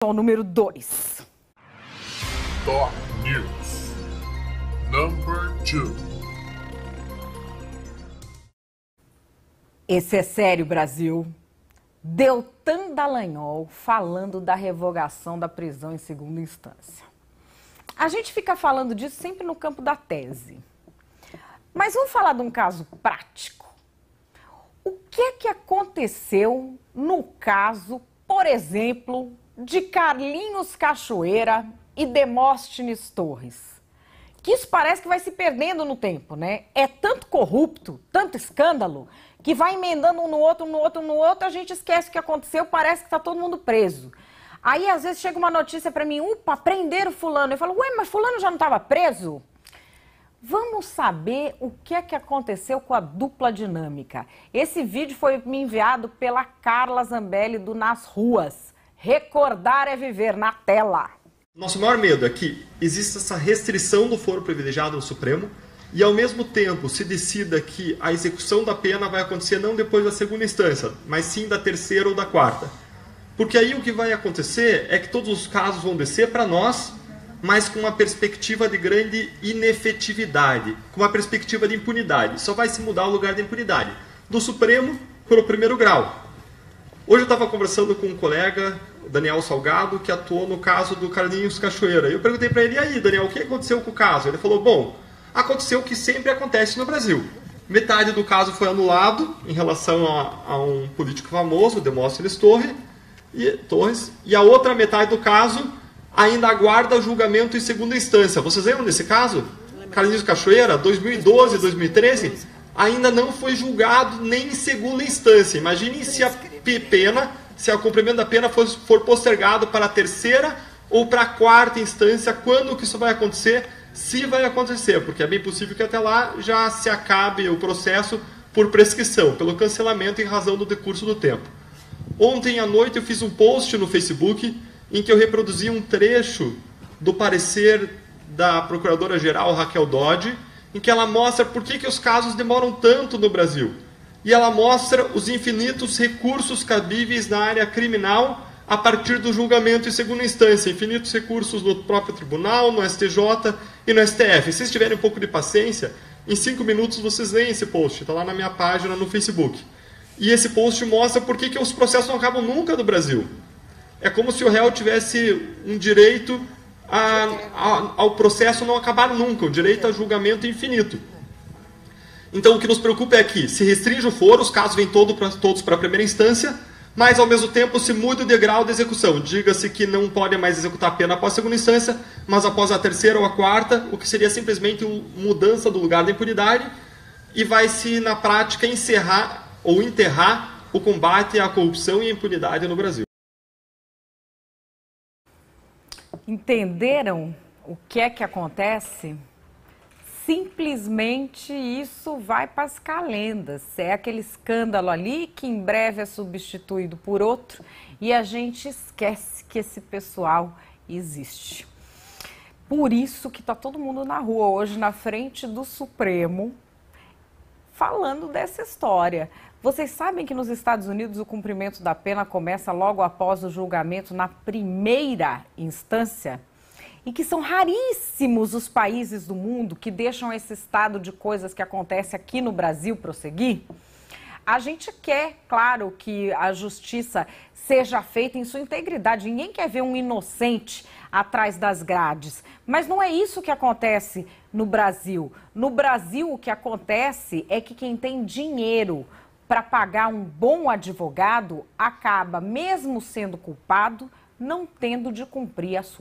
Número 2. Top News. Number 2. Esse é sério, Brasil. Deltan Dallagnol falando da revogação da prisão em segunda instância. A gente fica falando disso sempre no campo da tese. Mas vamos falar de um caso prático. O que é que aconteceu no caso, por exemplo, de Carlinhos Cachoeira e Demóstenes Torres? Que isso parece que vai se perdendo no tempo, né? É tanto corrupto, tanto escândalo, que vai emendando um no outro, a gente esquece o que aconteceu, parece que tá todo mundo preso. Aí, às vezes, chega uma notícia pra mim, prenderam fulano. Eu falo, ué, mas fulano já não estava preso? Vamos saber o que é que aconteceu com a dupla dinâmica. Esse vídeo foi me enviado pela Carla Zambelli do Nas Ruas. Recordar é viver, na tela. Nosso maior medo é que exista essa restrição do foro privilegiado no Supremo e, ao mesmo tempo, se decida que a execução da pena vai acontecer não depois da segunda instância, mas sim da terceira ou da quarta. Porque aí o que vai acontecer é que todos os casos vão descer para nós, mas com uma perspectiva de grande inefetividade, com uma perspectiva de impunidade. Só vai se mudar o lugar da impunidade, do Supremo para o primeiro grau. Hoje eu estava conversando com um colega, Daniel Salgado, que atuou no caso do Carlinhos Cachoeira. Eu perguntei para ele, e aí, Daniel, o que aconteceu com o caso? Ele falou, bom, aconteceu o que sempre acontece no Brasil. Metade do caso foi anulado em relação a um político famoso, Demóstenes Torres, e a outra metade do caso ainda aguarda julgamento em segunda instância. Vocês lembram desse caso? Carlinhos Cachoeira, 2012, 2013, ainda não foi julgado nem em segunda instância. Imaginem se o cumprimento da pena for postergado para a terceira ou para a quarta instância, quando que isso vai acontecer? Se vai acontecer, porque é bem possível que até lá já se acabe o processo por prescrição, pelo cancelamento em razão do decurso do tempo. Ontem à noite eu fiz um post no Facebook em que eu reproduzi um trecho do parecer da Procuradora-Geral Raquel Dodge, em que ela mostra por que os casos demoram tanto no Brasil. E ela mostra os infinitos recursos cabíveis na área criminal a partir do julgamento em segunda instância. Infinitos recursos no próprio tribunal, no STJ e no STF. Se vocês tiverem um pouco de paciência, em 5 minutos vocês leem esse post. Está lá na minha página no Facebook. E esse post mostra por que os processos não acabam nunca no Brasil. É como se o réu tivesse um direito ao processo não acabar nunca, o direito a julgamento infinito. Então o que nos preocupa é que se restringe o foro, os casos vêm todos para a primeira instância, mas ao mesmo tempo se muda o degrau da execução. Diga-se que não pode mais executar a pena após a segunda instância, mas após a terceira ou a quarta, o que seria simplesmente mudança do lugar da impunidade, e vai-se, na prática, encerrar ou enterrar o combate à corrupção e à impunidade no Brasil. Entenderam o que é que acontece? Simplesmente isso vai para as calendas. É aquele escândalo ali que em breve é substituído por outro e a gente esquece que esse pessoal existe. Por isso que está todo mundo na rua hoje, na frente do Supremo, falando dessa história. Vocês sabem que nos Estados Unidos o cumprimento da pena começa logo após o julgamento na primeira instância? E que são raríssimos os países do mundo que deixam esse estado de coisas que acontece aqui no Brasil prosseguir? A gente quer, claro, que a justiça seja feita em sua integridade. Ninguém quer ver um inocente atrás das grades. Mas não é isso que acontece no Brasil. No Brasil, o que acontece é que quem tem dinheiro para pagar um bom advogado acaba, mesmo sendo culpado, não tendo de cumprir a sua